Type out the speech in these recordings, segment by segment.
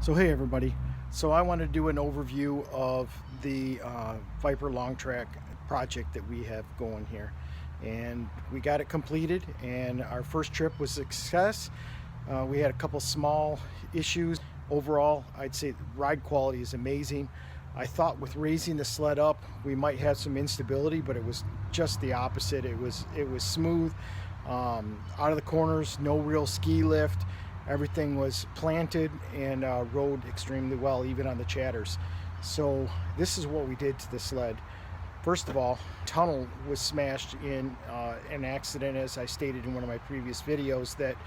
So hey everybody, so I want to do an overview of the Viper long track project that we have going here, and we got it completed and our first trip was a success. We had a couple small issues. Overall, I'd say ride quality is amazing. I thought with raising the sled up we might have some instability, but it was just the opposite. It was smooth, out of the corners, no real ski lift. Everything was planted and rode extremely well, even on the chatters. So this is what we did to the sled. First of all, tunnel was smashed in an accident, as I stated in one of my previous videos, that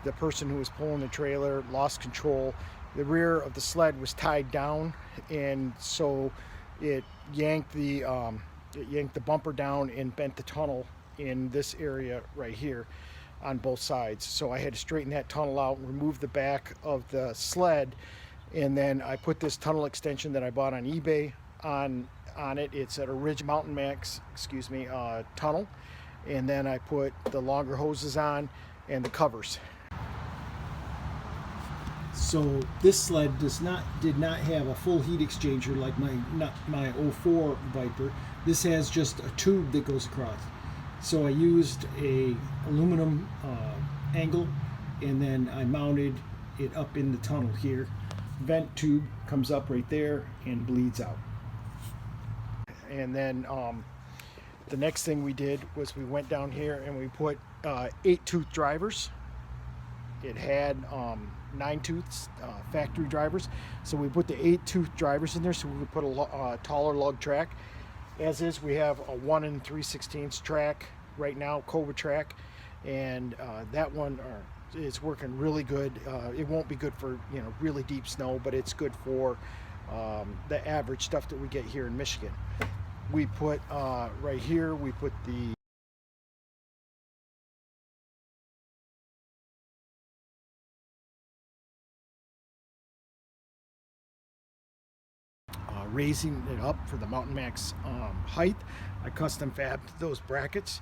the person who was pulling the trailer lost control. The rear of the sled was tied down, and so it yanked the bumper down and bent the tunnel in this area right here on both sides. So I had to straighten that tunnel out and remove the back of the sled, and then I put this tunnel extension that I bought on eBay on it. It's an original Mountain Max, tunnel, and then I put the longer hoses on and the covers. So this sled did not have a full heat exchanger like my 04 Viper. This has just a tube that goes across. So I used a aluminum angle, and then I mounted it up in the tunnel here. Vent tube comes up right there and bleeds out. And then the next thing we did was we went down here and we put 8-tooth drivers. It had 9 tooths, factory drivers. So we put the 8-tooth drivers in there so we could put a taller lug track. As is, we have a 1 3/16 track right now, Cobra track, and that one is working really good. It won't be good for really deep snow, but it's good for the average stuff that we get here in Michigan. We put right here, we put the raising it up for the Mountain Max height. I custom fabbed those brackets,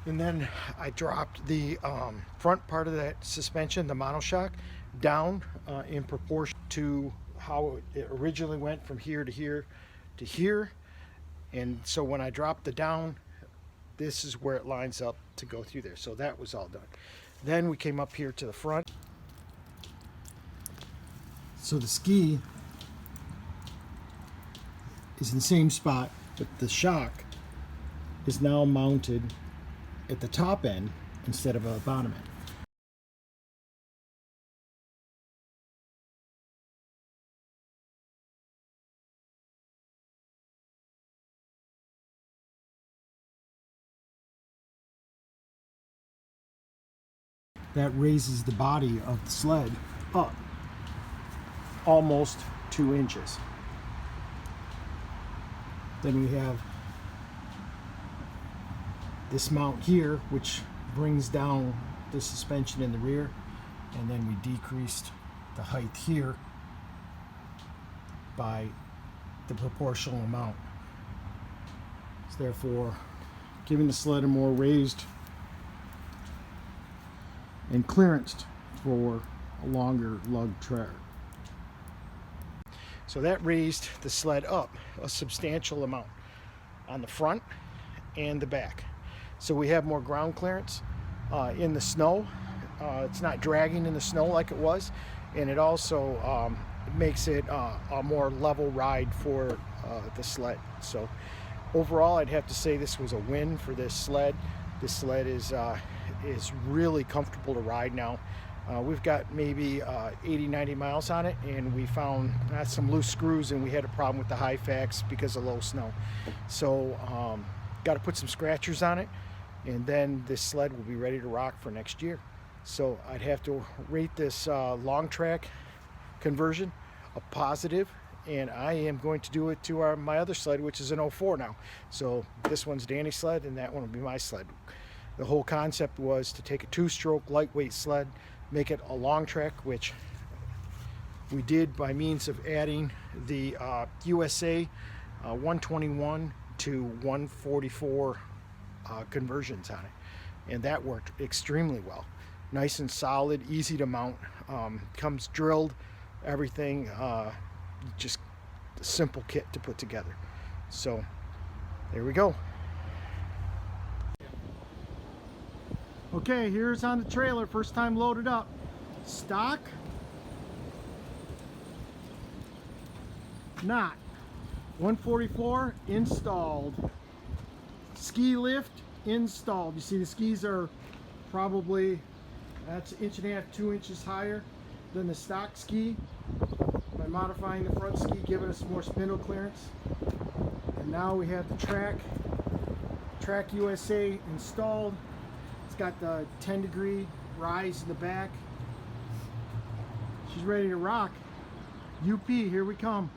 and then I dropped the front part of that suspension, the monoshock, down in proportion to how it originally went from here to here to here. And so when I dropped the down, this is where it lines up to go through there. So that was all done. Then we came up here to the front. So the ski is in the same spot, but the shock is now mounted at the top end instead of a bottom end. That raises the body of the sled up almost 2 inches. Then we have this mount here, which brings down the suspension in the rear, and then we decreased the height here by the proportional amount. So therefore, giving the sled a more raised and clearanced for a longer lug track. So that raised the sled up a substantial amount on the front and the back. So we have more ground clearance in the snow. It's not dragging in the snow like it was, and it also makes it a more level ride for the sled. So overall, I'd have to say this was a win for this sled. This sled is really comfortable to ride now. We've got maybe 80-90 miles on it, and we found some loose screws, and we had a problem with the high facts because of low snow. So got to put some scratchers on it, and then this sled will be ready to rock for next year. So I'd have to rate this long track conversion a positive, and I am going to do it to my other sled, which is an 04 now. So this one's Danny's sled, and that one will be my sled. The whole concept was to take a 2-stroke lightweight sled, make it a long track, which we did by means of adding the USA 121 to 144 conversions on it, and that worked extremely well. nice and solid, easy to mount. Comes drilled, everything, just a simple kit to put together. So there we go. Okay, here's on the trailer, first time loaded up. Stock, knot, 144 installed. Ski lift installed. You see the skis are probably, that's 1.5 inches, 2 inches higher than the stock ski. By modifying the front ski, giving us more spindle clearance. And now we have the track USA installed. It's got the 10-degree rise in the back. She's ready to rock. UP, here we come.